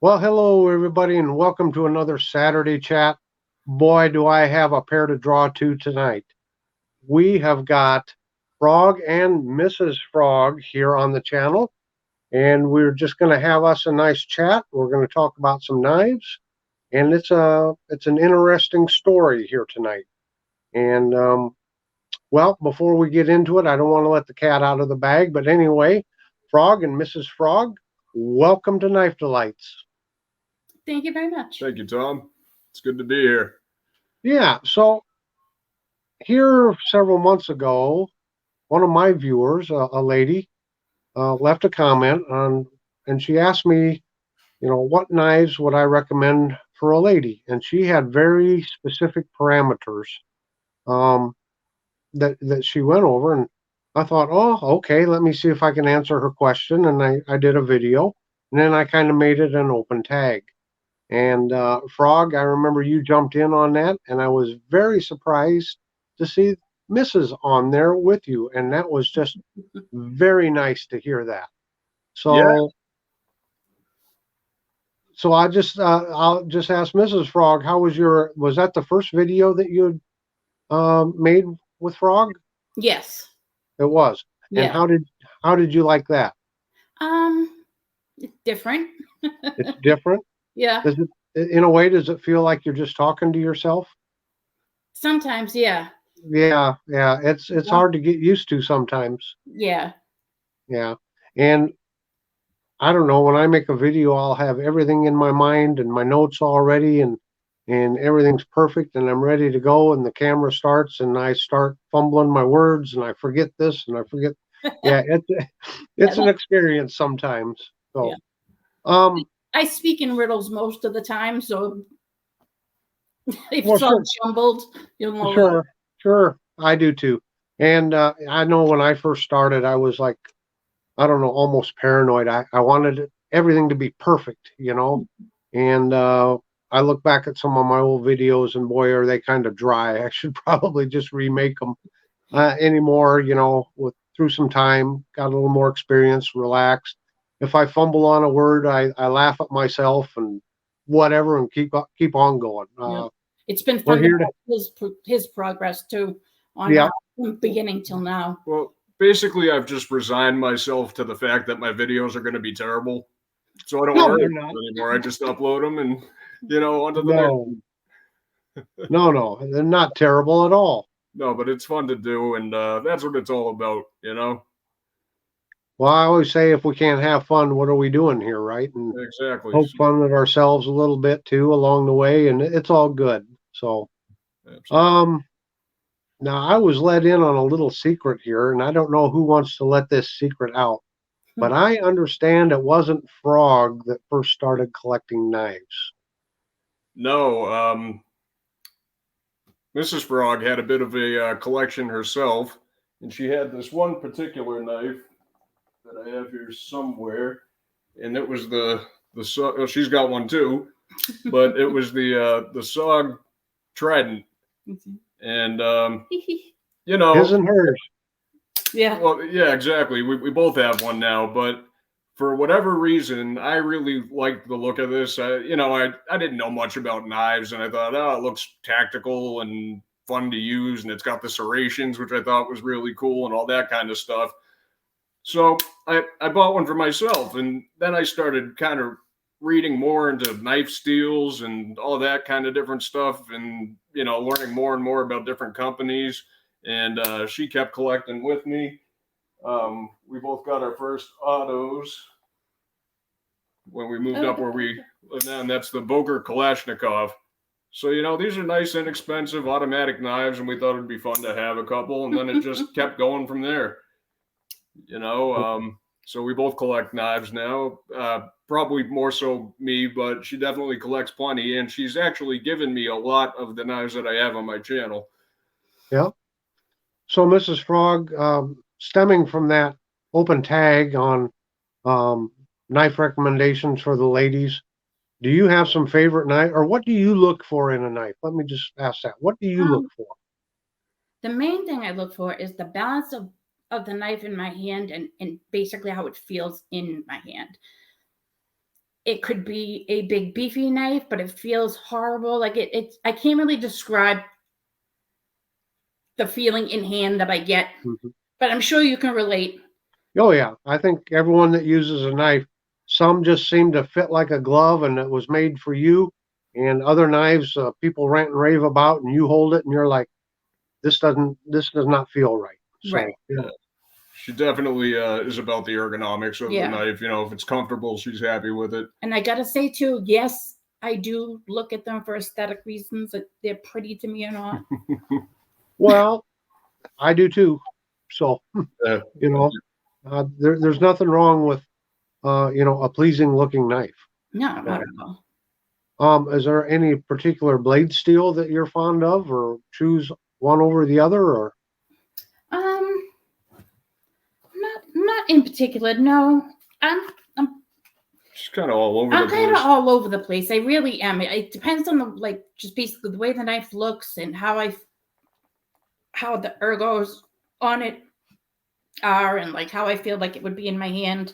Well, hello, everybody, and welcome to another Saturday chat. Boy, do I have a pair to draw to tonight. We have got Frog and Mrs. Frog here on the channel, and we're just going to have us a nice chat. We're going to talk about some knives, and it's an interesting story here tonight. And well, before we get into it, I don't want to let the cat out of the bag, but anyway, Frog and Mrs. Frog, welcome to Knife Delights. Thank you very much. Thank you, Tom. It's good to be here. Yeah, so here several months ago, one of my viewers, a lady, left a comment on, and she asked me, what knives would I recommend for a lady? And she had very specific parameters um, that she went over, and I thought, oh, okay, let me see if I can answer her question, and I did a video, and then I kind of made it an open tag. And Frog, I remember you jumped in on that, and I was very surprised to see Mrs. on there with you, and that was just very nice to hear that. So, Yeah. so I'll just ask Mrs. Frog, was that the first video that you made with Frog? Yes. It was. And Yeah. how did you like that? It's different. It's different. Yeah. In a way, does it feel like you're just talking to yourself? Sometimes, yeah. Yeah. It's hard to get used to sometimes. Yeah. Yeah. And I don't know, when I make a video, I'll have everything in my mind and my notes all ready and everything's perfect and I'm ready to go and the camera starts and I start fumbling my words and I forget this and I forget. Yeah, it's an experience sometimes. So yeah. I speak in riddles most of the time, so if it's all jumbled, you'll know. Sure. I do too. And I know when I first started, I was like, I don't know, almost paranoid. I wanted everything to be perfect, And I look back at some of my old videos, and boy, are they kind of dry. I should probably just remake them anymore, through some time, got a little more experience, relaxed. If I fumble on a word, I laugh at myself and whatever, and keep on going. Yeah. It's been fun to watch his progress too, from beginning till now. Well, basically, I've just resigned myself to the fact that my videos are going to be terrible, so I don't worry about it anymore. I just upload them and onto the next. No, they're not terrible at all. No, but it's fun to do, and that's what it's all about, Well, I always say if we can't have fun, what are we doing here, right? And exactly. Poke fun at ourselves a little bit too along the way, and it's all good. So, absolutely. Now I was let in on a little secret here, and I don't know who wants to let this secret out, but I understand it wasn't Frog that first started collecting knives. No, Mrs. Frog had a bit of a collection herself, and she had this one particular knife that I have here somewhere, and it was she's got one too, but it was the SOG Trident, and his and hers. Yeah. Well, yeah, exactly. We both have one now, but for whatever reason, I really liked the look of this. I didn't know much about knives, and I thought, oh, it looks tactical and fun to use, and it's got the serrations, which I thought was really cool, and all that kind of stuff. So I bought one for myself, and then I started kind of reading more into knife steels and all that kind of different stuff, and learning more and more about different companies. And she kept collecting with me. We both got our first autos when we moved up where we live now, and that's the Boger Kalashnikov. So, these are nice, inexpensive automatic knives, and we thought it'd be fun to have a couple, and then it just kept going from there. So we both collect knives now, probably more so me, but she definitely collects plenty, and she's actually given me a lot of the knives that I have on my channel. Yeah. So, Mrs. Frog, stemming from that open tag on knife recommendations for the ladies, do you have some favorite knife, or what do you look for in a knife? Let me just ask that. What do you look for? The main thing I look for is the balance of the knife in my hand and basically how it feels in my hand. it could be a big beefy knife, but it feels horrible. Like I can't really describe the feeling in hand that I get, but I'm sure you can relate. Oh yeah, I think everyone that uses a knife, some just seem to fit like a glove and it was made for you, and other knives people rant and rave about, and you hold it and you're like, this does not feel right. So, Right. Yeah. She definitely is about the ergonomics of the knife. You know, if it's comfortable, she's happy with it. And I gotta say too, yes, I do look at them for aesthetic reasons, that they're pretty to me or not. Well, I do too. So, you know, there's nothing wrong with, a pleasing looking knife. No, not at all. Is there any particular blade steel that you're fond of, or choose one over the other, or? Not in particular. No, I'm She's kind of all over the I'm place. kind of all over the place. I really am. It depends on just basically the way the knife looks and how the ergos on it are, and like how I feel like it would be in my hand.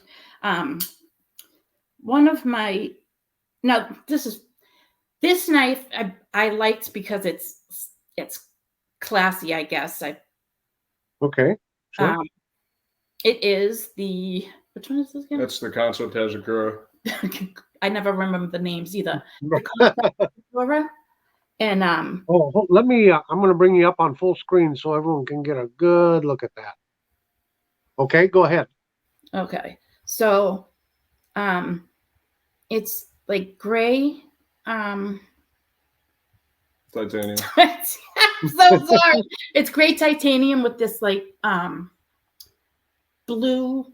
This knife I liked because it's classy, I guess. Okay. Sure. It is which one is this again? That's the Concept Hazakura. I never remember the names either. And I'm going to bring you up on full screen so everyone can get a good look at that. Okay, go ahead. Okay. So it's like gray. Titanium. I'm so sorry. It's gray titanium with this like blue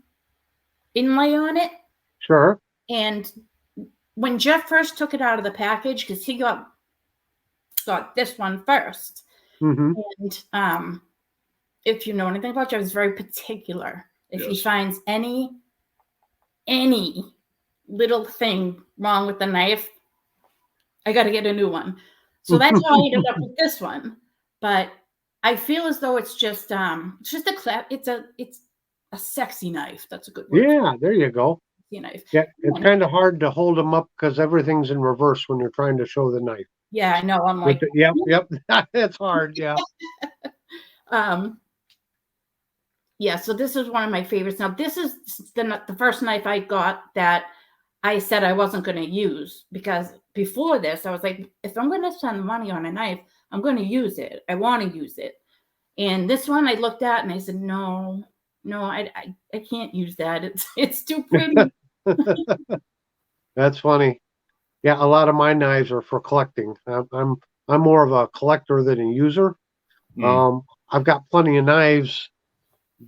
inlay on it. Sure. And when Jeff first took it out of the package, because he got this one first, and if you know anything about Jeff, he's very particular. If he finds any little thing wrong with the knife, I got to get a new one. So that's how I ended up with this one. But I feel as though it's just it's a sexy knife. That's a good word. Yeah, there you go. Knife. Yeah, it's kind of hard to hold them up because everything's in reverse when you're trying to show the knife. Yeah, I know. I'm like, yep. It's hard. Yeah. Yeah. So this is one of my favorites. Now, this is the first knife I got that I said I wasn't going to use, because before this, I was like, if I'm going to spend money on a knife, I'm going to use it. I want to use it. And this one I looked at and I said, no, I can't use that. It's too pretty. That's funny. Yeah, a lot of my knives are for collecting. I'm more of a collector than a user. I've got plenty of knives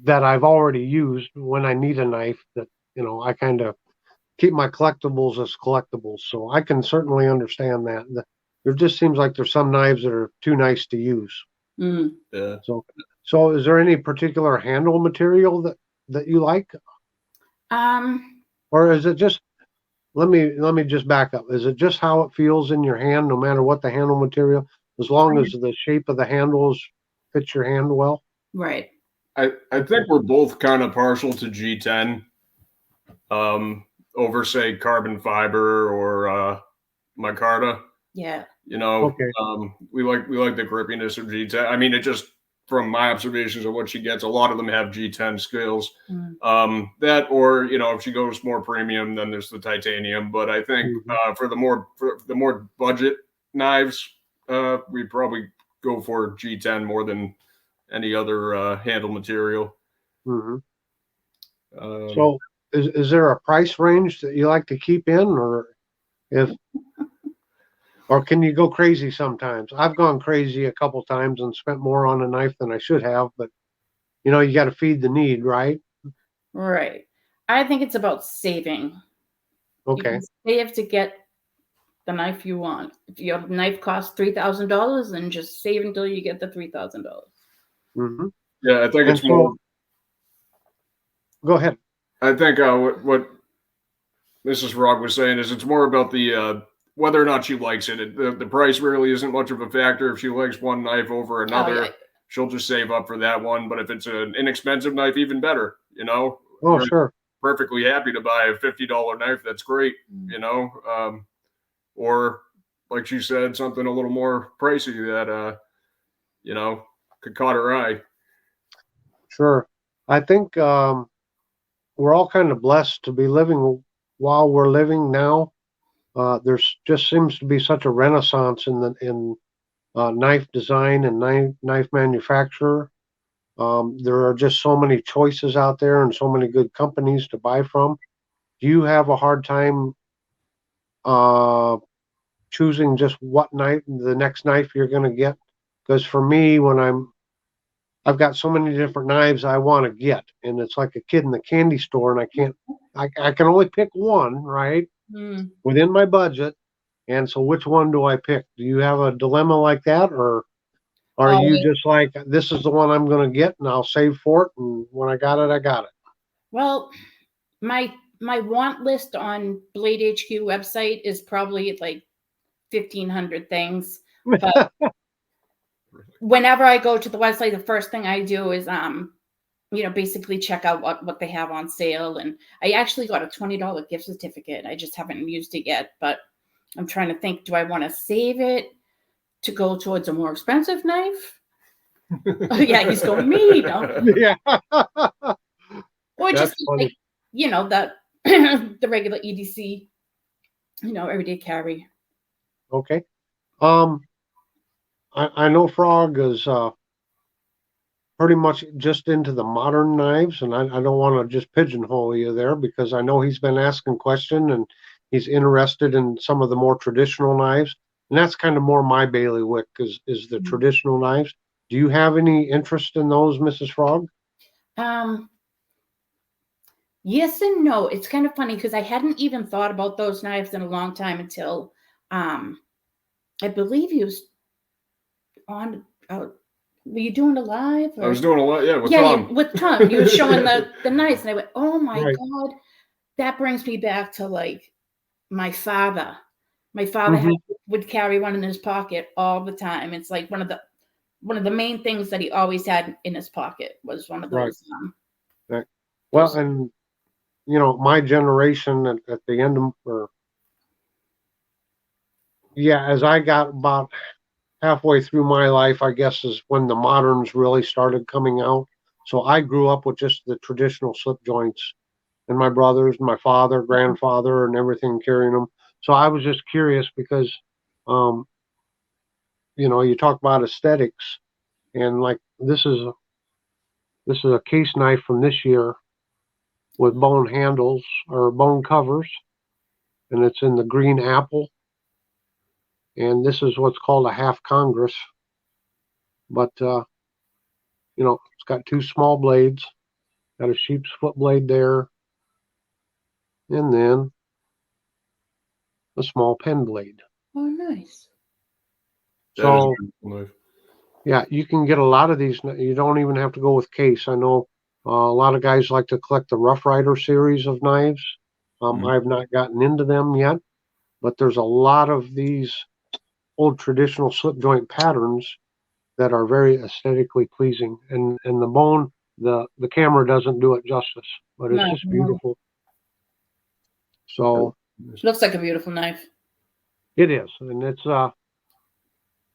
that I've already used when I need a knife that, I kind of keep my collectibles as collectibles. So I can certainly understand that. There just seems like there's some knives that are too nice to use. Yeah. So is there any particular handle material that you like? Or is it just, let me just back up. Is it just how it feels in your hand, no matter what the handle material, as long as the shape of the handles fits your hand well? Right. I think we're both kind of partial to G10 over, say, carbon fiber or micarta. Yeah. Okay. We like the grippiness of G10. I mean, it just, from my observations of what she gets, a lot of them have G10 scales. That, or if she goes more premium, then there's the titanium. But I think for the more budget knives, we probably go for G10 more than any other handle material. So is there a price range that you like to keep in, or can you go crazy sometimes? I've gone crazy a couple times and spent more on a knife than I should have, but you got to feed the need, right? Right. I think it's about saving. Okay. You can save to get the knife you want. If your knife costs $3,000, then just save until you get the $3,000. Yeah, I think it's more. Go ahead. I think what Mrs. Frog was saying is it's more about the whether or not she likes it. The price really isn't much of a factor. If she likes one knife over another, she'll just save up for that one. But if it's an inexpensive knife, even better, Oh, sure. perfectly happy to buy a $50 knife. That's great, you know. Or like she said, something a little more pricey that you know, could caught her eye. Sure. I think we're all kind of blessed to be living while we're living now. There's just seems to be such a renaissance in knife design and knife manufacture. There are just so many choices out there and so many good companies to buy from. Do you have a hard time choosing just what knife, the next knife you're going to get? Because for me, I've got so many different knives I want to get, and it's like a kid in the candy store, and I can only pick one, right? Within my budget. And so which one do I pick? Do you have a dilemma like that, or are you just like, this is the one I'm going to get and I'll save for it, and when I got it, I got it? Well, my want list on Blade HQ website is probably like 1,500 things. But whenever I go to the website, the first thing I do is basically check out what they have on sale. And I actually got a $20 gift certificate. I just haven't used it yet, but I'm trying to think, do I want to save it to go towards a more expensive knife? Oh, yeah, he's going, me, no. Yeah. Or That's just funny. like, the regular EDC, everyday carry. Okay. I know Frog is pretty much just into the modern knives, and I don't want to just pigeonhole you there, because I know he's been asking questions and he's interested in some of the more traditional knives, and that's kind of more my bailiwick is the traditional knives. Do you have any interest in those, Mrs. Frog? Yes and no. It's kind of funny because I hadn't even thought about those knives in a long time until I believe he was on. Were you doing a live? I was doing a lot, with yeah, Tom. with Tom. You were showing the knives, and I went, "Oh my Right. God!" That brings me back to like my father. My father would carry one in his pocket all the time. It's like one of the main things that he always had in his pocket was one of those. Right. Well, and my generation at the end of, as I got about halfway through my life, I guess, is when the moderns really started coming out. So I grew up with just the traditional slip joints, and my brothers, my father, grandfather, and everything carrying them. So I was just curious because, you talk about aesthetics, and like this is a case knife from this year with bone handles or bone covers, and it's in the green apple. And this is what's called a half Congress, but it's got two small blades, got a sheep's foot blade there, and then a small pen blade. Oh, nice. So, yeah, you can get a lot of these. You don't even have to go with case. I know a lot of guys like to collect the Rough Rider series of knives. I've not gotten into them yet, but there's a lot of these old traditional slip joint patterns that are very aesthetically pleasing, and the bone, the camera doesn't do it justice, but it's just beautiful. So looks like a beautiful knife. it is, and it's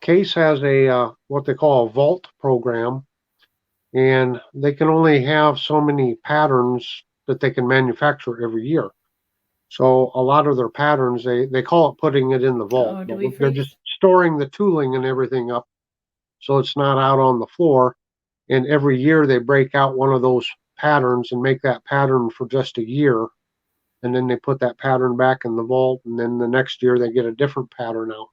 Case has a what they call a vault program, and they can only have so many patterns that they can manufacture every year. So a lot of their patterns, they call it putting it in the vault. They're just storing the tooling and everything up, so it's not out on the floor. And every year they break out one of those patterns and make that pattern for just a year, and then they put that pattern back in the vault, and then the next year they get a different pattern out.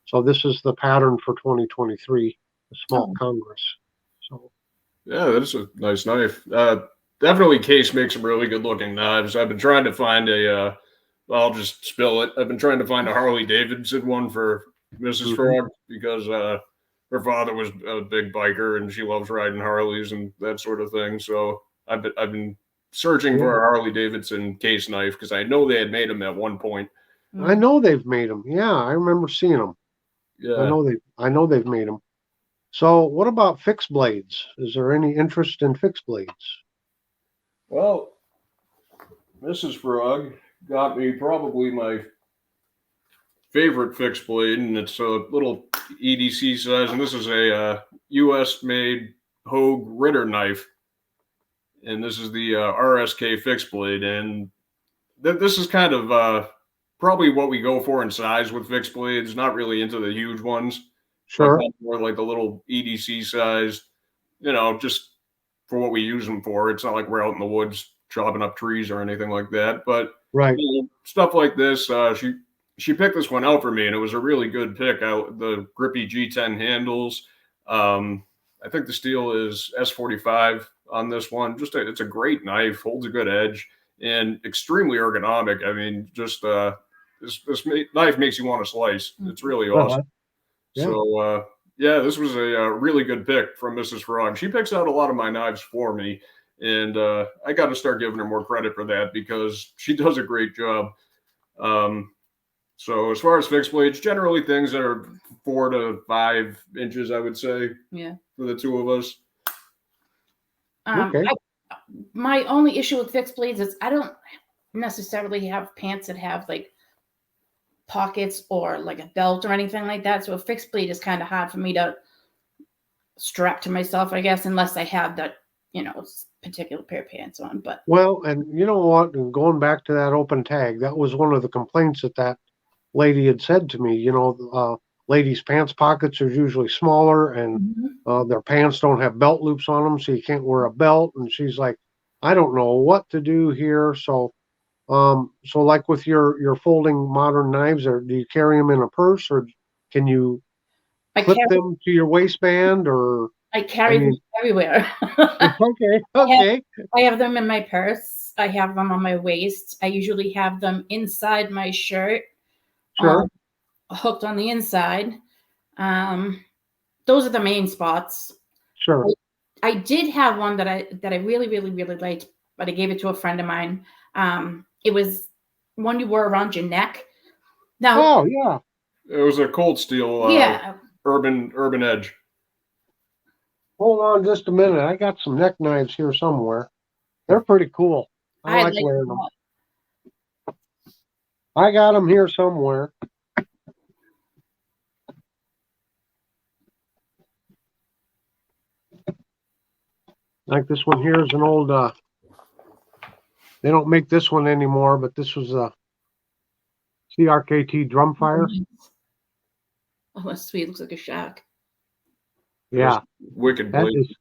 So this is the pattern for 2023, the small Congress. So yeah, that's a nice knife. Definitely Case makes some really good looking knives. I've been trying to find I'll just spill it. I've been trying to find a Harley Davidson one for Mrs. Frog because her father was a big biker and she loves riding Harleys and that sort of thing. So I've been searching for a Harley Davidson case knife because I know they had made them at one point. I know they've made them. Yeah, I remember seeing them. Yeah, I know they've made them. So what about fixed blades? Is there any interest in fixed blades? Well, Mrs. Frog got me probably my favorite fixed blade, and it's a little EDC size, and this is a U.S. made Hogue Ritter knife, and this is the RSK fixed blade, and this is kind of probably what we go for in size with fixed blades. Not really into the huge ones, Sure. but more like the little EDC size. Just for what we use them for. It's not like we're out in the woods chopping up trees or anything like that. But Right. Stuff like this, she picked this one out for me, and it was a really good pick. Out the grippy G10 handles. I think the steel is S45 on this one. It's a great knife, holds a good edge, and extremely ergonomic. I mean, just this knife makes you want to slice. It's really awesome. Yeah. So yeah, this was a really good pick from Mrs. Frog. She picks out a lot of my knives for me, and I got to start giving her more credit for that because she does a great job. So as far as fixed blades, generally things that are 4 to 5 inches, I would say. Yeah. For the two of us. Okay. My only issue with fixed blades is I don't necessarily have pants that have like pockets or like a belt or anything like that. So a fixed blade is kind of hard for me to strap to myself, I guess, unless I have that, particular pair of pants on. But Well, and you know what? And going back to that open tag, that was one of the complaints that lady had said to me. Ladies' pants pockets are usually smaller, and their pants don't have belt loops on them, so you can't wear a belt. And she's like, I don't know what to do here. So like with your folding modern knives, or do you carry them in a purse, or can you clip them to your waistband, or? I carry them everywhere. Okay. I have them in my purse. I have them on my waist. I usually have them inside my shirt. Sure. Hooked on the inside. Those are the main spots. Sure. I did have one that I really, really, really liked, but I gave it to a friend of mine. It was one you wore around your neck. Now, oh yeah, it was a Cold Steel. Yeah. Urban Edge. Hold on just a minute. I got some neck knives here somewhere. They're pretty cool. I like wearing them. I got them here somewhere. Like this one here is an old, they don't make this one anymore, but this was a CRKT Drumfire. Oh, that's sweet. Looks like a shark. Yeah. Wicked blade.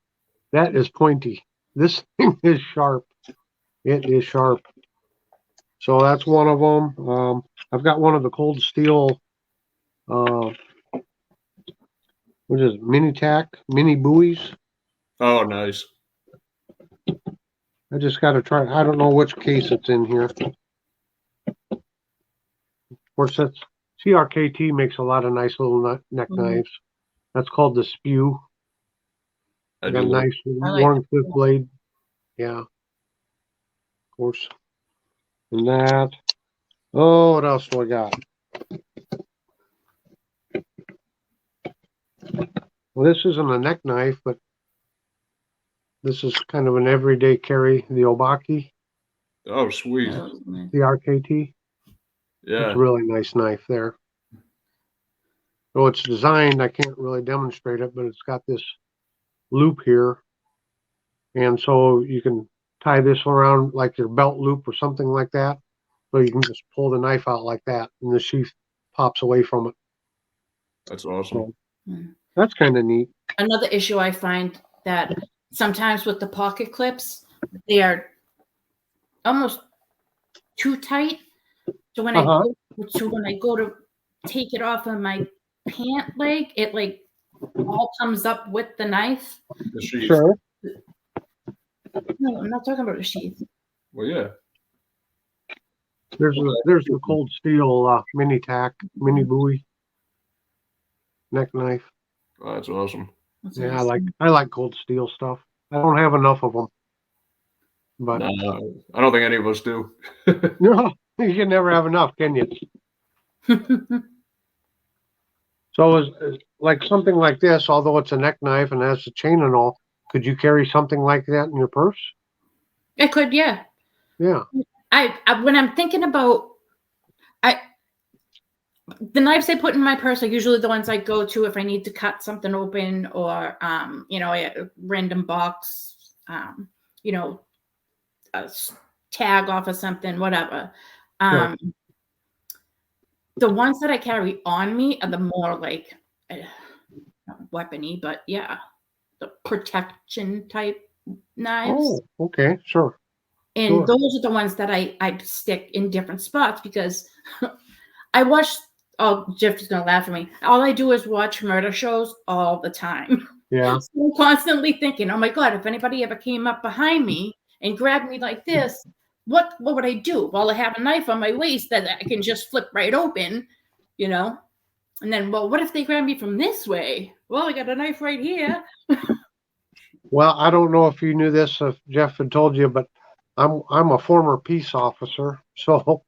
That is pointy. This thing is sharp. It is sharp. So that's one of them. I've got one of the Cold Steel, what is it, mini buoys. Oh, nice. I just got to try. I don't know which case it's in here. Of course, that's CRKT makes a lot of nice little neck knives. That's called the Spew. Got a nice worn clip blade. Yeah. Of course. And that. Oh, what else do I got? Well, this isn't a neck knife, but this is kind of an everyday carry, the Obaki. Oh, sweet. The RKT. Yeah. It's a really nice knife there. So it's designed, I can't really demonstrate it, but it's got this loop here. And so you can tie this around like your belt loop or something like that. So you can just pull the knife out like that and the sheath pops away from it. That's awesome. So that's kind of neat. Another issue I find that sometimes with the pocket clips, they are almost too tight. So when I go to take it off of my pant leg, it like all comes up with the knife. The sheath. Sure. No, I'm not talking about the sheath. Well, yeah. There's the Cold Steel mini buoy neck knife. Oh, that's awesome. Yeah, I like Cold Steel stuff. I don't have enough of them, but no, I don't think any of us do. no, you can never have enough, can you? So is like something like this, although it's a neck knife and has a chain and all, could you carry something like that in your purse? I could, yeah. Yeah. I when I'm thinking about the knives I put in my purse are usually the ones I go to if I need to cut something open or a random box, a tag off of something, whatever. Sure. The ones that I carry on me are the more like not weapony, but yeah, the protection type knives. Oh, okay, sure. And Sure. those are the ones that I stick in different spots because I watch. Oh, Jeff is gonna laugh at me. All I do is watch murder shows all the time. Yeah. So I'm constantly thinking, oh my God, if anybody ever came up behind me and grabbed me like this, what would I do? Well, I have a knife on my waist that I can just flip right open, And then, well, what if they grab me from this way? Well, I got a knife right here. Well, I don't know if you knew this, if Jeff had told you, but I'm a former peace officer. So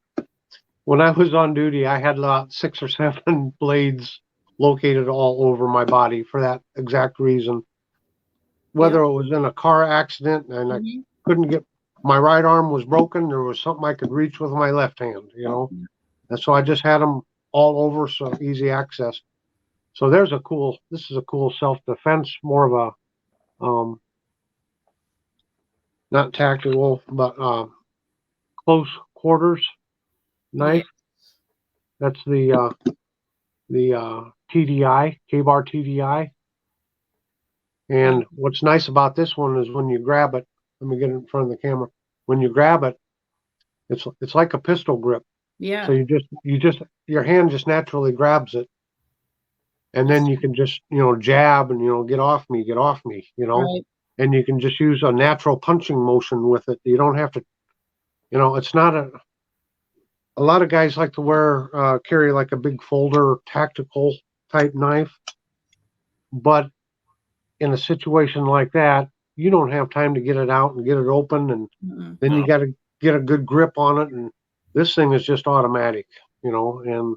when I was on duty, I had about 6 or 7 blades located all over my body for that exact reason. Whether it was in a car accident and I couldn't get my right arm was broken, there was something I could reach with my left hand, And so I just had them all over, so easy access. So this is a cool self-defense, more of a not tactical, but close quarters knife. That's the TDI, K-Bar TDI. And what's nice about this one is when you grab it, let me get it in front of the camera. When you grab it, it's like a pistol grip. Yeah. So your hand just naturally grabs it. And then you can just, jab and, get off me, Right. and you can just use a natural punching motion with it. You don't have to, it's not a lot of guys like to carry like a big folder tactical type knife. But in a situation like that, you don't have time to get it out and get it open. And then you got to get a good grip on it. And this thing is just automatic, and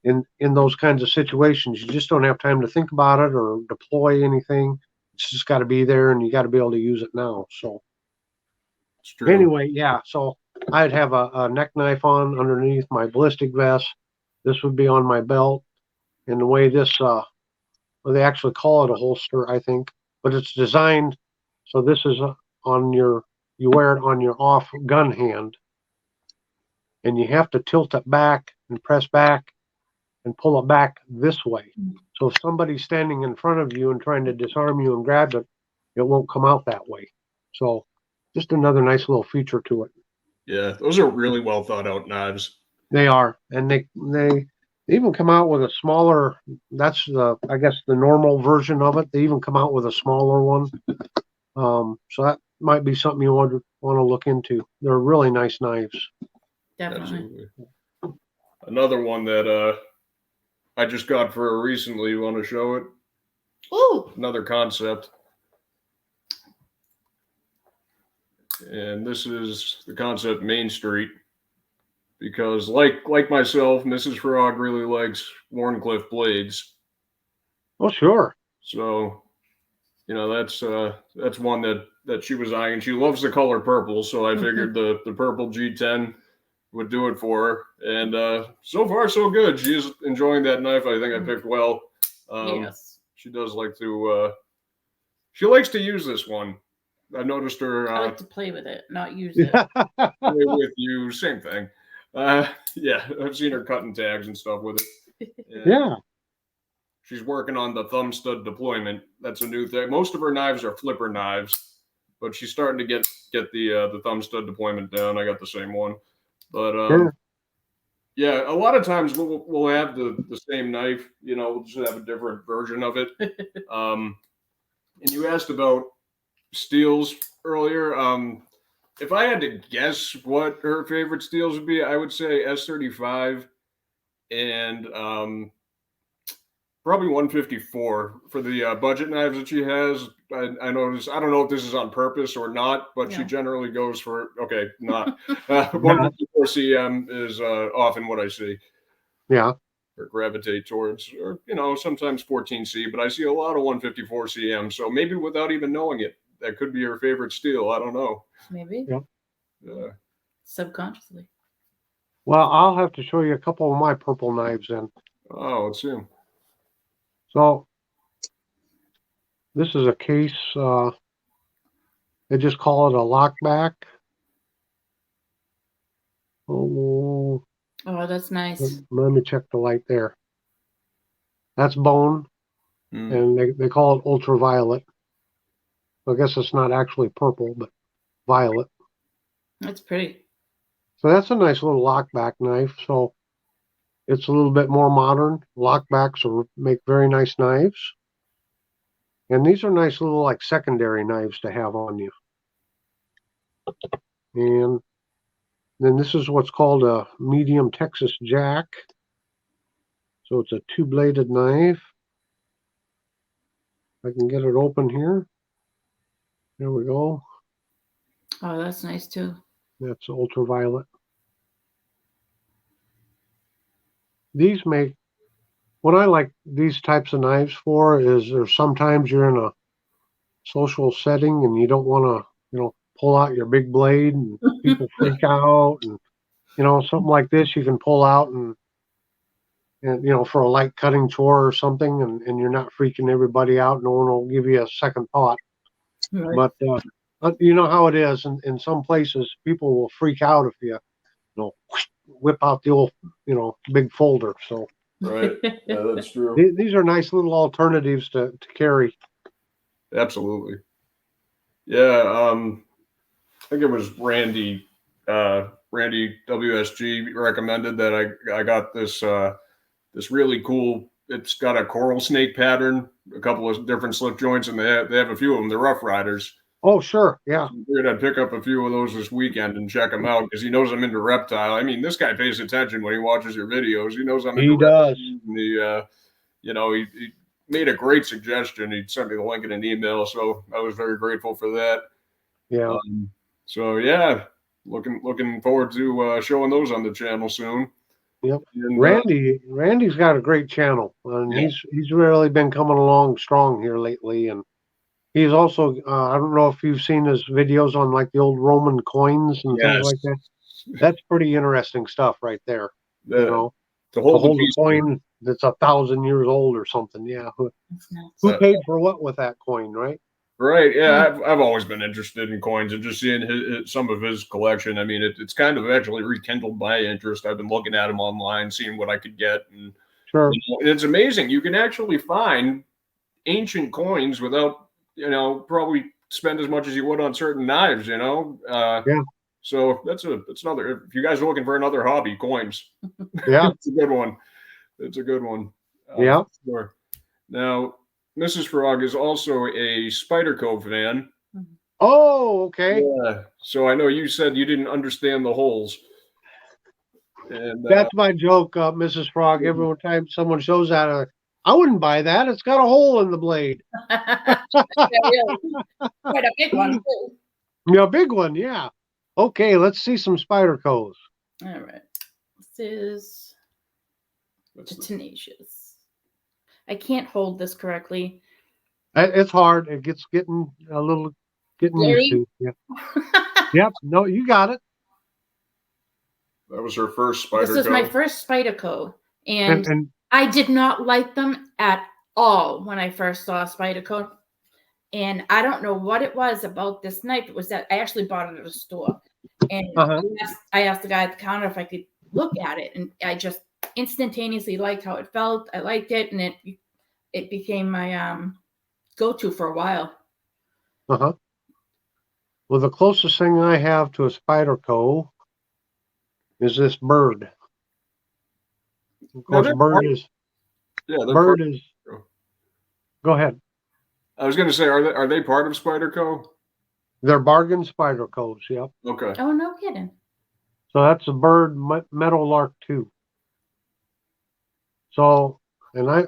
in those kinds of situations, you just don't have time to think about it or deploy anything. It's just got to be there, and you got to be able to use it now. So anyway, yeah. So I'd have a neck knife on underneath my ballistic vest. This would be on my belt, and the way this, well, they actually call it a holster, I think, but it's designed so this is you wear it on your off gun hand, and you have to tilt it back and press back and pull it back this way. So if somebody's standing in front of you and trying to disarm you and grab it, it won't come out that way. So just another nice little feature to it. Yeah, those are really well thought out knives. They are, and they even come out with a smaller. That's I guess the normal version of it. They even come out with a smaller one. So that might be something you want to look into. They're really nice knives. Definitely. Absolutely. Another one that I just got for recently. You want to show it? Ooh. Another concept. And this is the concept Main Street, because like myself, Mrs. Frog really likes Wharncliffe blades. Oh, sure. So, that's one that she was eyeing. She loves the color purple, so I figured the purple G10 would do it for her. And so far, so good. She's enjoying that knife. I think I picked well. Yes. She does like to. She likes to use this one. I noticed her. I like to play with it, not use it. Play with you, same thing. Yeah, I've seen her cutting tags and stuff with it. Yeah. She's working on the thumb stud deployment. That's a new thing. Most of her knives are flipper knives, but she's starting to get the thumb stud deployment down. I got the same one, but yeah, a lot of times we'll have the same knife. We'll just have a different version of it. And you asked about steels earlier. If I had to guess what her favorite steels would be, I would say S35 and probably 154 for the budget knives that she has. I noticed. I don't know if this is on purpose or not, but she generally goes for 154 cm is often what I see. Yeah. Or gravitate towards, or sometimes 14C, but I see a lot of 154 cm. So maybe without even knowing it, that could be her favorite steel. I don't know. Maybe. Yeah. subconsciously. Well, I'll have to show you a couple of my purple knives then. Oh, let's see. So this is a case, they just call it a lockback. Oh, Oh, that's nice. let me check the light there. That's bone, Hmm. and they call it ultraviolet. I guess it's not actually purple, but violet. That's pretty. So that's a nice little lockback knife. So it's a little bit more modern. Lockbacks make very nice knives. And these are nice little like secondary knives to have on you. And then this is what's called a medium Texas jack. So it's a two-bladed knife. I can get it open here. There we go. Oh, that's nice too. That's ultraviolet. These make, what I like these types of knives for is there's sometimes you're in a social setting and you don't want to, pull out your big blade and people freak out, and something like this you can pull out and for a light cutting chore or something, and you're not freaking everybody out. No one will give you a second thought. Right. But you know how it is in some places, people will freak out if you whip out the old big folder. So Right. Yeah, that's true. these are nice little alternatives to carry. Absolutely. Yeah. I think it was Randy WSG recommended that I got this this really cool. It's got a coral snake pattern, a couple of different slip joints, and they have a few of them. They're Rough Riders. Oh, sure, yeah. So I figured I'd pick up a few of those this weekend and check them out because he knows I'm into reptile. I mean, this guy pays attention when he watches your videos. He knows I'm into He does. reptiles. And he made a great suggestion. He sent me the link in an email, so I was very grateful for that. Yeah. So yeah, looking forward to showing those on the channel soon. Yep. And, Randy's got a great channel, and Yeah. he's really been coming along strong here lately. And he's also I don't know if you've seen his videos on like the old Roman coins and things like that. That's pretty interesting stuff right there. to To hold the hold a piece. coin that's 1,000 years old or something. Yeah. That's nuts. Who paid for what with that coin, right? Right. Yeah. I've always been interested in coins and just seeing some of his collection. I mean, it's kind of actually rekindled my interest. I've been looking at him online, seeing what I could get. And Sure. and it's amazing. You can actually find ancient coins without, probably spend as much as you would on certain knives, Yeah. So that's another, if you guys are looking for another hobby, coins. Yeah. It's a good one. It's a good one. Yeah. Sure. Now, Mrs. Frog is also a Spyderco fan. Oh, okay. Yeah. So I know you said you didn't understand the holes. And That's my joke, Mrs. Frog. Every time someone shows that, I wouldn't buy that. It's got a hole in the blade. Yeah, really. Quite a big one too. Yeah, big one. Yeah. Okay, let's see some Spydercos. All right. This is that's the Tenacious. I can't hold this correctly. It's hard. It getting used to. Yeah. Yep. No, you got it. that was her first Spyderco. This is my first Spyderco, and And I did not like them at all when I first saw Spyderco. And I don't know what it was about this knife. It was that I actually bought it at a store. And I asked the guy at the counter if I could look at it. And I just instantaneously liked how it felt. I liked it. And it became my go-to for a while. well, the closest thing I have to a Spyderco is this Bird. Of course, Bird is. Go ahead. I was going to say, are they part of Spyderco? They're bargain Spydercos. Yep. Okay. Oh, no kidding. So that's a Bird Meadowlark 2. So, and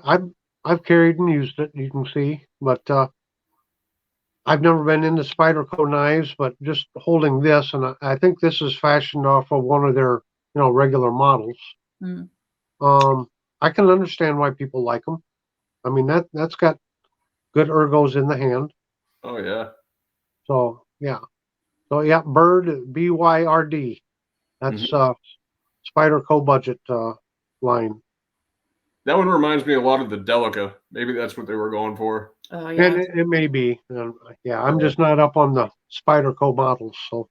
I've carried and used it, you can see, but I've never been into Spyderco knives, but just holding this, and I think this is fashioned off of one of their, regular models. Mm. I can understand why people like them. I mean, that's got good ergos in the hand. Oh yeah. So yeah. Bird, BYRD. That's Spyderco budget line. That one reminds me a lot of the Delica. Maybe that's what they were going for. Oh And yeah. it may be. Yeah, I'm just not up on the Spyderco models. So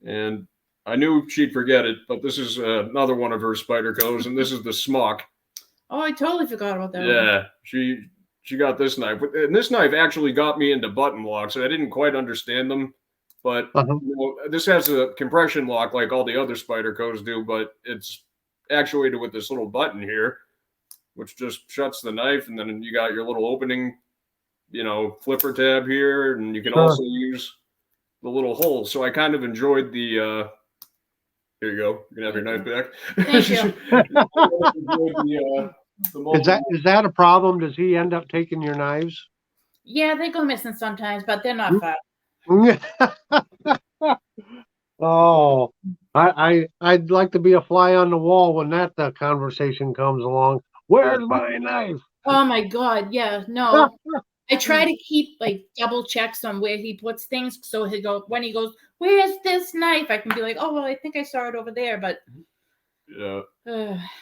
And I knew she'd forget it, but this is another one of her Spydercos, and this is the Smock. Oh, I totally forgot about that. one. Yeah, she got this knife, and this knife actually got me into button locks. I didn't quite understand them, but this has a compression lock like all the other Spydercos do, but it's actuated with this little button here, which just shuts the knife, and then you got your little opening, flipper tab here, and you can also use the little hole. So I kind of enjoyed the. Here you go. You can have your knife back. Thank you. is that a problem? Does he end up taking your knives? Yeah, they go missing sometimes, but they're not fun. Oh, I'd like to be a fly on the wall when that conversation comes along. Where's my knife? Oh my God. Yeah, no. I try to keep like double checks on where he puts things. So when he goes, where's this knife? I can be like, oh, well, I think I saw it over there. But yeah.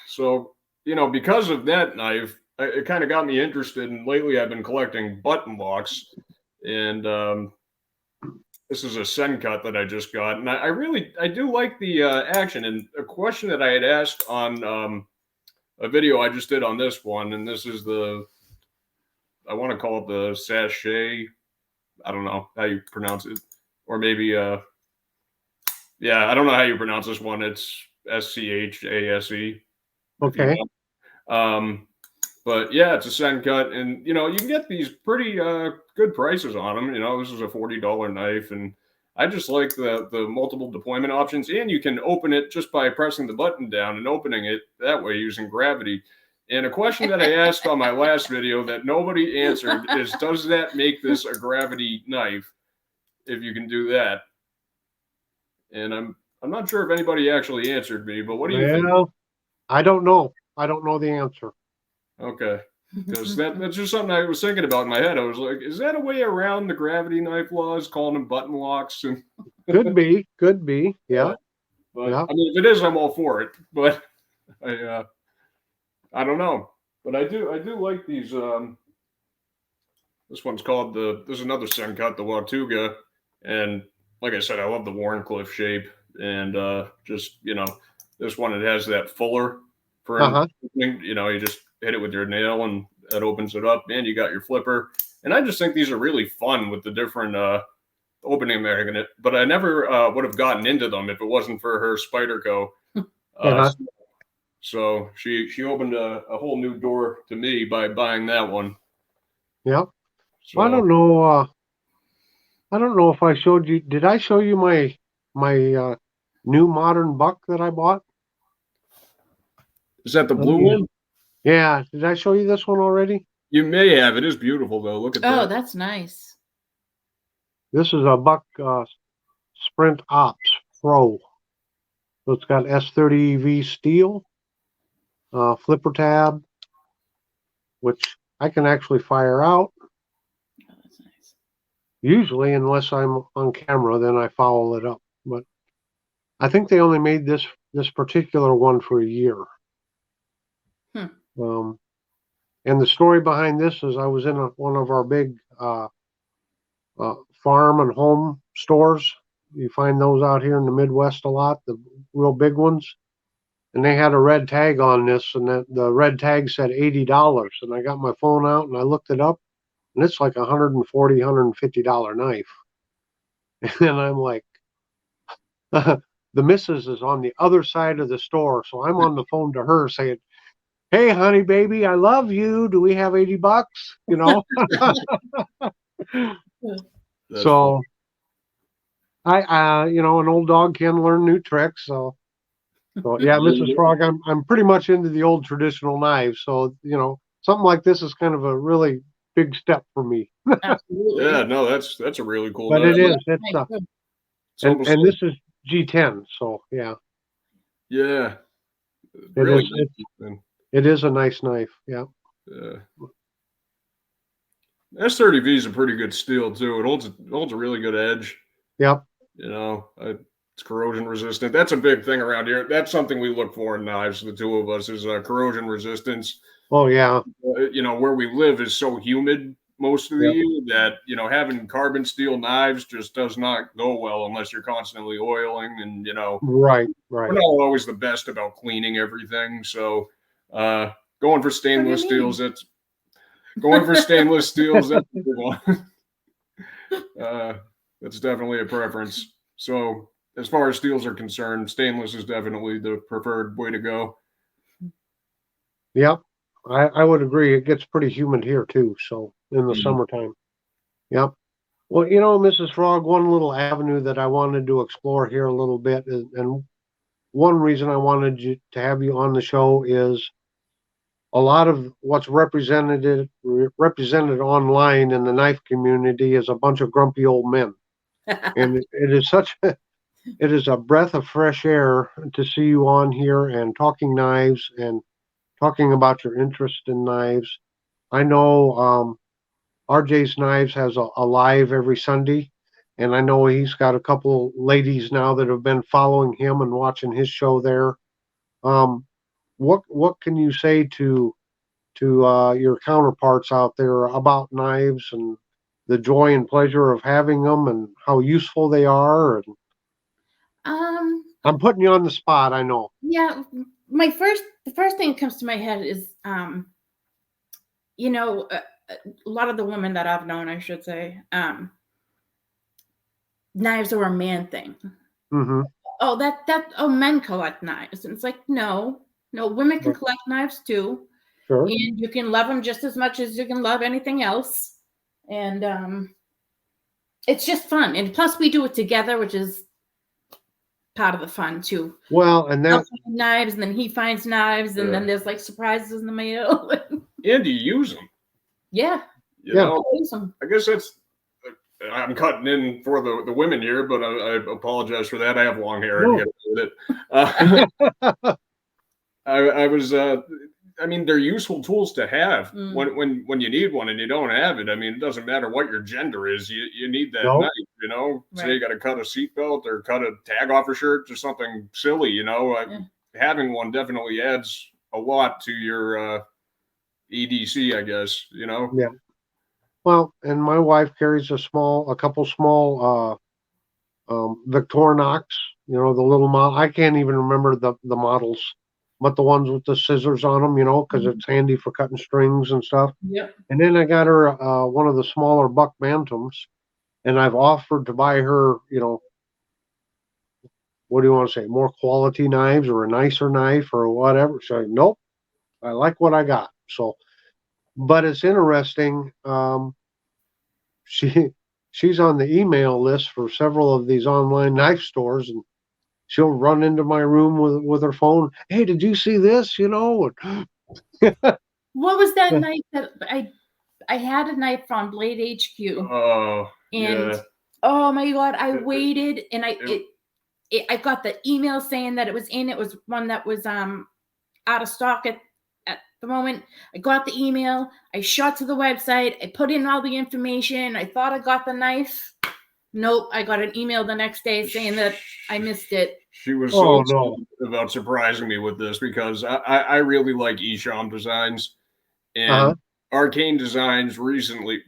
So, because of that knife, it kind of got me interested. And lately I've been collecting button locks. And this is a Sencut that I just got. And I do like the action. And a question that I had asked on a video I just did on this one, and this is I want to call it the Sachet. I don't know how you pronounce it. Or maybe, I don't know how you pronounce this one. It's SCHASE. Okay. But yeah, it's a Sencut, and you can get these pretty good prices on them. This is a $40 knife, and I just like the multiple deployment options, and you can open it just by pressing the button down and opening it that way using gravity. And a question that I asked on my last video that nobody answered is, does that make this a gravity knife if you can do that? And I'm not sure if anybody actually answered me, but what do you think? I don't know. I don't know the answer. Okay. Because that's just something I was thinking about in my head. I was like, is that a way around the gravity knife laws, calling them button locks? And Could be. Yeah. But Yeah. I mean, if it is, I'm all for it. But I don't know. But I do like these. This one's called there's another Sencut, the Watuga. And like I said, I love the Warncliffe shape. And this one, it has that fuller for opening. You just hit it with your nail and that opens it up. And you got your flipper. And I just think these are really fun with the different opening magnet. But I never would have gotten into them if it wasn't for her Spyderco. So she opened a whole new door to me by buying that one. Yep. So, I don't know. I don't know if I showed you. Did I show you my new modern buck that I bought? Is that the blue one? Yeah. Did I show you this one already? You may have. It is beautiful though. Look at that. Oh, that's nice. This is a buck Sprint Ops Pro. So it's got S30V steel, flipper tab, which I can actually fire out. Oh, that's nice. Usually, unless I'm on camera, then I foul it up. But I think they only made this particular one for a year. And the story behind this is I was in one of our big farm and home stores. You find those out here in the Midwest a lot, the real big ones. And they had a red tag on this, and the red tag said $80. And I got my phone out and I looked it up, and it's like $140, $150 knife. And I'm like, the missus is on the other side of the store, so I'm on the phone to her saying, "Hey, honey, baby, I love you. Do we have $80? So I an old dog can learn new tricks. So yeah, Mrs. Frog, I'm pretty much into the old traditional knives. So, something like this is kind of a really big step for me. Absolutely. Yeah, no, that's a really cool. But knife. it is. It's and this is G10. So yeah. Yeah. Really it is a nice knife. Yeah. Yeah. S30V is a pretty good steel too. It holds a really good edge. Yep. It's It's corrosion resistant. That's a big thing around here. That's something we look for in knives. The two of us is corrosion resistance. Oh yeah. Where we live is so humid most of the year that, having carbon steel knives just does not go well unless you're constantly oiling and, Right. we're not always the best about cleaning everything. So, going for stainless steels, that's going for stainless steels. That's a good one. That's definitely a preference. So as far as steels are concerned, stainless is definitely the preferred way to go. Yep. I would agree. It gets pretty humid here too. So in the summertime. Yep. Well, Mrs. Frog, one little avenue that I wanted to explore here a little bit, and one reason I wanted to have you on the show is a lot of what's represented online in the knife community is a bunch of grumpy old men. And it is a breath of fresh air to see you on here and talking knives and talking about your interest in knives. I know RJ's Knives has a live every Sunday, and I know he's got a couple ladies now that have been following him and watching his show there. What can you say to your counterparts out there about knives and the joy and pleasure of having them and how useful they are? And I'm putting you on the spot, I know. Yeah, the first thing that comes to my head is, a lot of the women that I've known, I should say, knives are a man thing. Mm-hmm. Oh, men collect knives. And it's like, no, women can collect knives too. Sure. And you can love them just as much as you can love anything else. And it's just fun. And plus we do it together, which is part of the fun too. Well, and that knives, and then he finds knives, and then there's like surprises in the mail. And you use them. Yeah. I guess I'm cutting in for the women here, but I apologize for that. I have long hair and get with it. I was, they're useful tools to have when you need one and you don't have it. I mean, it doesn't matter what your gender is. You need that knife, Say you got to cut a seatbelt or cut a tag off a shirt or something silly, Having one definitely adds a lot to your EDC, I guess, Yeah. Well, and my wife carries a couple small Victorinox, the little model. I can't even remember the models, but the ones with the scissors on them, because it's handy for cutting strings and stuff. Yep. And then I got her one of the smaller Buck Bantams, and I've offered to buy her, what do you want to say, more quality knives or a nicer knife or whatever. So nope, I like what I got. So, but it's interesting. She's on the email list for several of these online knife stores, and she'll run into my room with her phone. Hey, did you see this? What was that knife that I had a knife from Blade HQ? Oh, and oh my God, I waited, and I got the email saying that it was in. It was one that was out of stock at the moment. I got the email. I shot to the website. I put in all the information. I thought I got the knife. Nope, I got an email the next day saying that I missed it. She was so excited about surprising me with this because I really like Esham Designs, and Arcane Designs relatively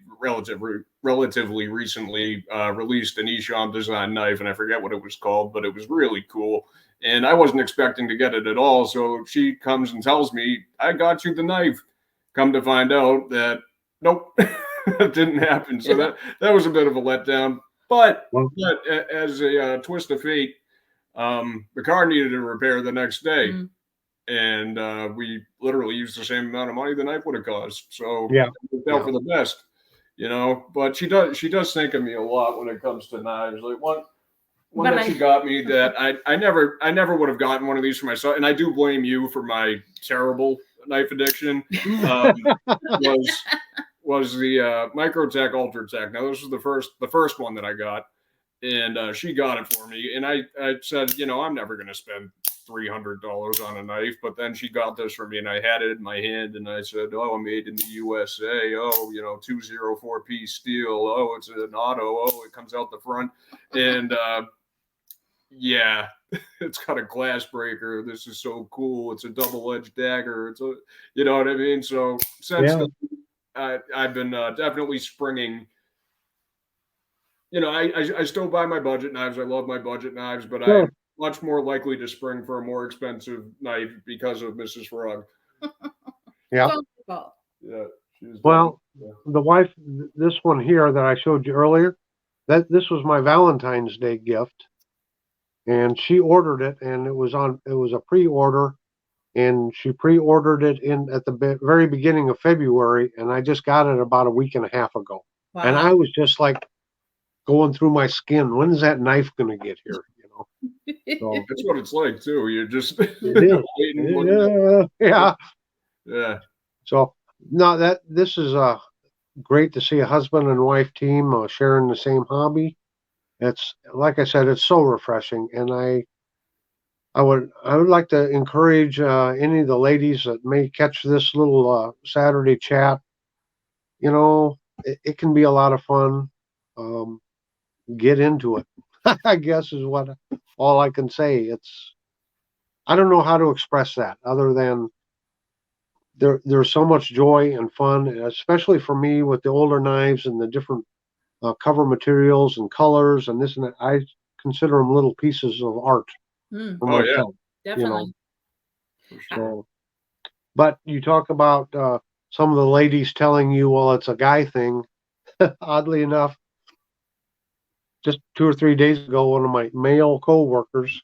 recently released an Esham Design knife, and I forget what it was called, but it was really cool. And I wasn't expecting to get it at all. So she comes and tells me, I got you the knife. Come to find out that, nope, it didn't happen. So that was a bit of a letdown. But as a twist of fate, the car needed a repair the next day. And we literally used the same amount of money the knife would have cost. So it worked out for the best, But she does think of me a lot when it comes to knives. Like one that she got me that I never would have gotten one of these for myself, and I do blame you for my terrible knife addiction. Was the Microtech Ultratech. Now this was the first one that I got, and she got it for me, and I said, I'm never going to spend $300 on a knife, but then she got this for me, and I had it in my hand, and I said, oh, made in the USA, 204P steel, it's an auto, it comes out the front, and yeah, it's got a glass breaker. This is so cool. It's a double-edged dagger. It's a, you know what I mean? So since Yeah. then, I've been definitely springing. You know, I still buy my budget knives. I love my budget knives, but Sure. I'm much more likely to spring for a more expensive knife because of Mrs. Frog. Yeah. Wonderful. Yeah, she's Well, yeah. the wife, this one here that I showed you earlier, this was my Valentine's Day gift, and she ordered it, and it was a pre-order, and she pre-ordered it in at the very beginning of February, and I just got it about a week and a half ago, and I Wow. was just like going through my skin. When is that knife going to get here? You know, so That's what it's like too. You're just it is. waiting, looking Yeah. yeah. So no, this is great to see a husband and wife team sharing the same hobby. It's like I said, it's so refreshing, and I would like to encourage any of the ladies that may catch this little Saturday chat. You know, it can be a lot of fun. Get into it. I guess is what all I can say. I don't know how to express that other than there's so much joy and fun, especially for me with the older knives and the different cover materials and colors and this and that. I consider them little pieces of art Mm, for Oh yeah, myself. definitely. for sure. So, but you talk about some of the ladies telling you, well, it's a guy thing. Oddly enough, just 2 or 3 days ago, one of my male coworkers,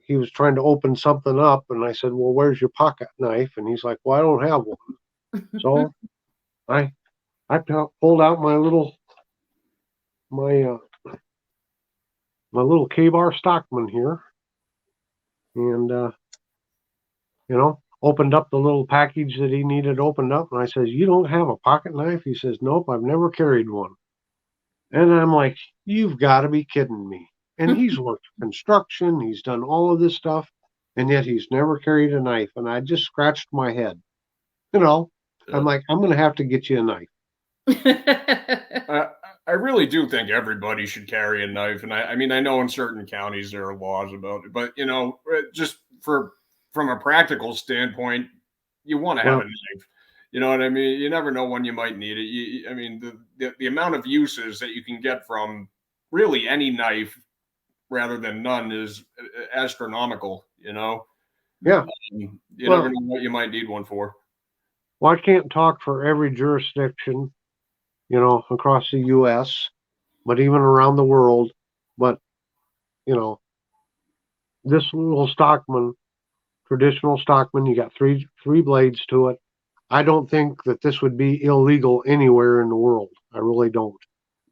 he was trying to open something up, and I said, "Well, where's your pocket knife?" And he's like, "Well, I don't have one." So I pulled out my my little K-bar Stockman here, and opened up the little package that he needed opened up, and I says, "You don't have a pocket knife?" He says, "Nope, I've never carried one." And I'm like, "You've got to be kidding me!" And he's worked construction, he's done all of this stuff, and yet he's never carried a knife. And I just scratched my head. I'm like, I'm gonna have to get you a knife. I really do think everybody should carry a knife, and I mean I know in certain counties there are laws about it, but just from a practical standpoint, you want to have Well, a knife. You know what I mean? You never know when you might need it. I mean the amount of uses that you can get from really any knife rather than none is astronomical. yeah. You Well, never know what you might need one for. I can't talk for every jurisdiction, across the U.S., but even around the world. But you know, this little Stockman, traditional Stockman, you got three blades to it. I don't think that this would be illegal anywhere in the world. I really don't.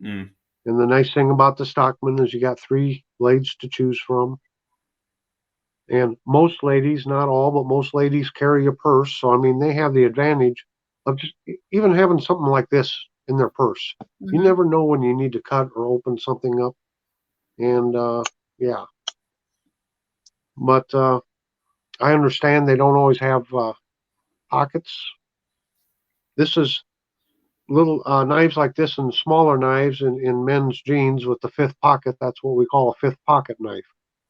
Mm. And the nice thing about the Stockman is you got three blades to choose from. And most ladies, not all, but most ladies carry a purse. So, I mean, they have the advantage of just even having something like this in their purse. You Mhm. never know when you need to cut or open something up. And yeah. But I understand they don't always have pockets. This is little knives like this and smaller knives in men's jeans with the fifth pocket. That's what we call a fifth pocket knife.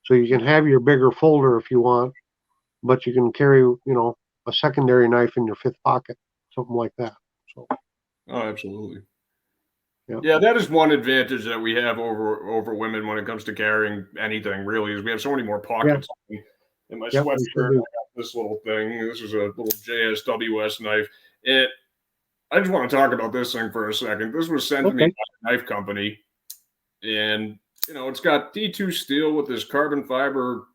So you can have your bigger folder if you want, but you can carry, a secondary knife in your fifth pocket, something like that. So, Oh, absolutely. yeah. Yeah, that is one advantage that we have over women when it comes to carrying anything. Really, is we have so many more Yeah. pockets. In my Yep, we sweatshirt, sure I do. got this little thing. This is a little JSWS knife. I just want to talk about this thing for a second. This was sent to me Okay. by a knife company, and it's got D2 steel with this carbon fiber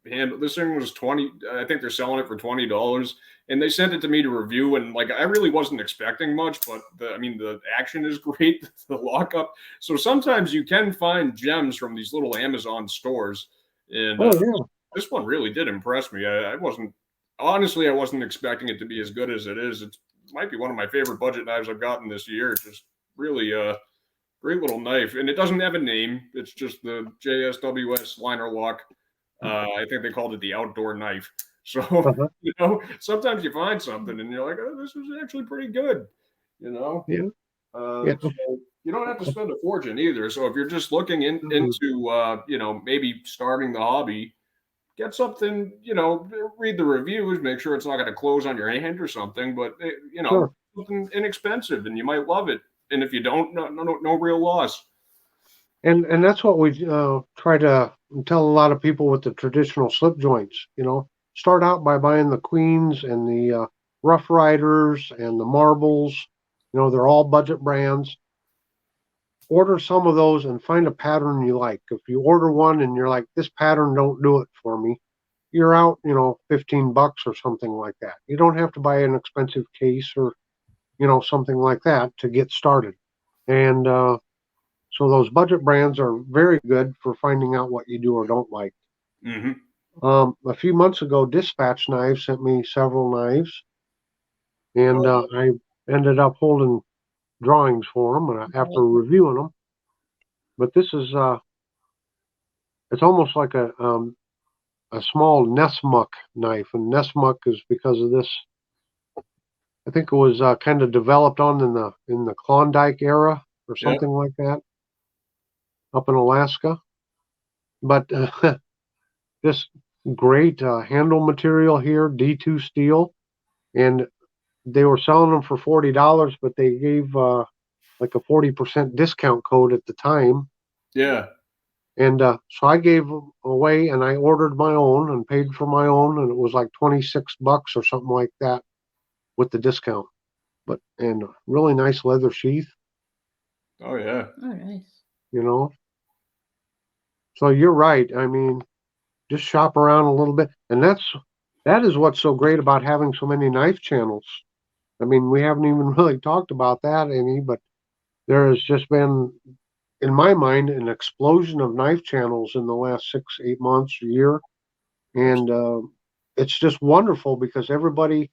handle. This thing was 20. I think they're selling it for $20, and they sent it to me to review. And like, I really wasn't expecting much, but the action is great. The lockup. So sometimes you can find gems from these little Amazon stores, and Oh, yeah. this one really did impress me. I wasn't honestly, I wasn't expecting it to be as good as it is. It might be one of my favorite budget knives I've gotten this year. It's just really great little knife, and it doesn't have a name. It's just the JSWS liner lock. I think they called it the outdoor knife. So Uh-huh. sometimes you find something and you're like, oh, this is actually pretty good. Yeah. Yeah. So you don't have to spend a fortune either. So if you're just looking into, maybe starting the hobby, get something, read the reviews, make sure it's not going to close on your hand or something, but Sure. something inexpensive and you might love it. And if you don't, no real loss. And that's what we try to tell a lot of people with the traditional slip joints. Start out by buying the Queens and the Rough Riders and the Marbles. They're all budget brands. Order some of those and find a pattern you like. If you order one and you're like, this pattern don't do it for me, you're out, $15 or something like that. You don't have to buy an expensive case or, something like that to get started. And so those budget brands are very good for finding out what you do or don't like. Mm-hmm. A few months ago, Dispatch Knives sent me several knives, and I ended up holding drawings for them after reviewing them. But this is it's almost like a small Nessmuck knife, and Nessmuck is because of this. I think it was kind of developed in the Klondike era or something like that, up in Alaska. But this great handle material here, D2 steel, and they were selling them for $40, but they gave like a 40% discount code at the time. Yeah. And so I gave away, and I ordered my own and paid for my own, and it was like $26 or something like that with the discount. And really nice leather sheath. Oh yeah. Oh, nice. So you're right. I mean, just shop around a little bit, and that is what's so great about having so many knife channels. I mean, we haven't even really talked about that any, but there has just been, in my mind, an explosion of knife channels in the last 6-8 months, a year. And it's just wonderful because everybody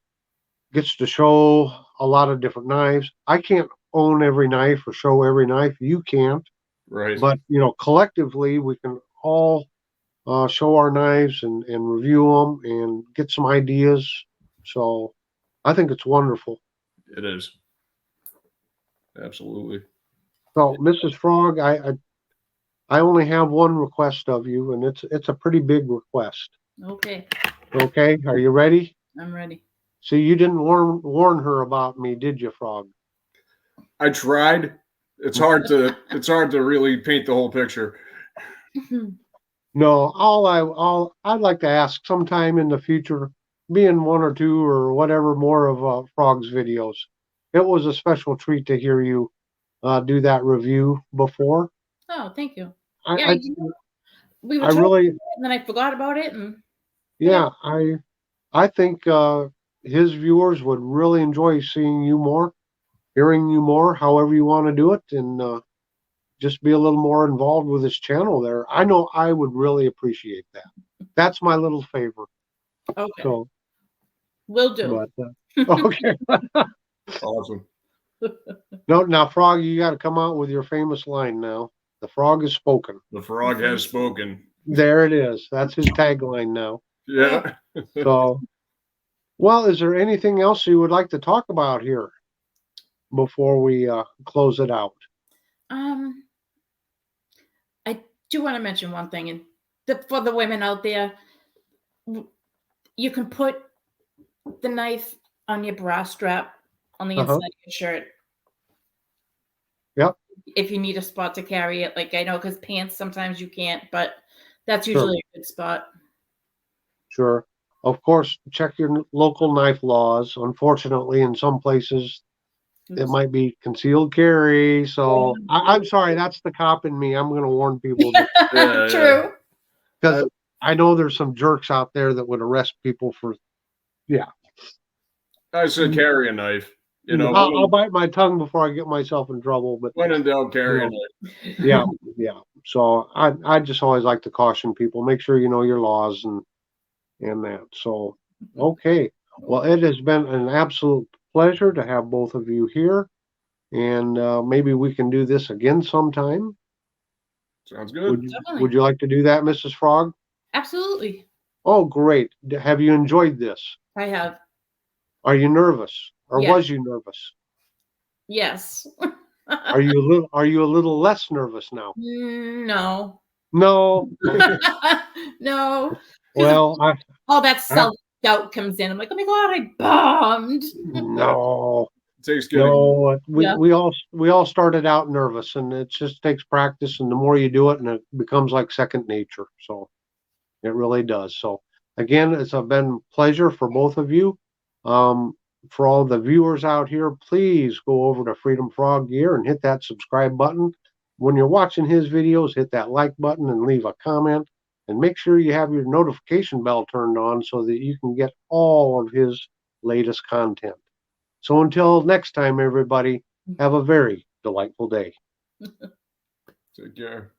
gets to show a lot of different knives. I can't own every knife or show every knife. You can't. Right. But, collectively, we can all show our knives and review them and get some ideas. So I think it's wonderful. It is. Absolutely. So, Mrs. Frog, I only have one request of you, and it's a pretty big request. Okay, Okay, are you ready? I'm ready. See, you didn't warn her about me, did you, Frog? I tried. It's hard to really paint the whole picture. No, I'd like to ask sometime in the future, be in one or two or whatever more of Frog's videos. It was a special treat to hear you do that review before. Oh, thank you. I We were I talking really, about it, and then I forgot about it, and yeah, I think his viewers would really enjoy seeing you more, hearing you more, however you want to do it, and just be a little more involved with his channel there. I know I would really appreciate that. That's my little favor. okay, So, will do. but okay. Awesome. No, now, Frog, you got to come out with your famous line now. The frog has spoken. The frog has spoken. There it is. That's his tagline now. Yeah. So, well, is there anything else you would like to talk about here before we close it out? I do want to mention one thing, and for the women out there, you can put the knife on your bra strap on the inside of your shirt. Yep. If you need a spot to carry it, like I know, because pants sometimes you can't, but that's usually a good spot. Sure. Of course, check your local knife laws. Unfortunately, in some places, it might be concealed carry. So I'm sorry, that's the cop in me. I'm going to warn people. True. Because I know there's some jerks out there that would arrest people for, I said carry a knife. I'll bite my tongue before I get myself in trouble. But when in doubt, carry a knife. Yeah. So I just always like to caution people, make sure you know your laws and that. So, okay. Well, it has been an absolute pleasure to have both of you here. And maybe we can do this again sometime. Sounds good. Would you like to do that, Mrs. Frog? Absolutely. Oh, great. Have you enjoyed this? I have. Are you nervous? Or Yeah. was you nervous? Yes. Are you a little less nervous now? No. No. No. Well, All that self-doubt comes in. I'm like, oh my God, I bombed. no. It takes getting. No, Yeah. we all started out nervous, and it just takes practice, and the more you do it, and it becomes like second nature. So it really does. So again, it's been a pleasure for both of you. For all the viewers out here, please go over to Freedom Frog Gear and hit that subscribe button. When you're watching his videos, hit that like button and leave a comment, and make sure you have your notification bell turned on so that you can get all of his latest content. So until next time, everybody, have a very delightful day. Take care.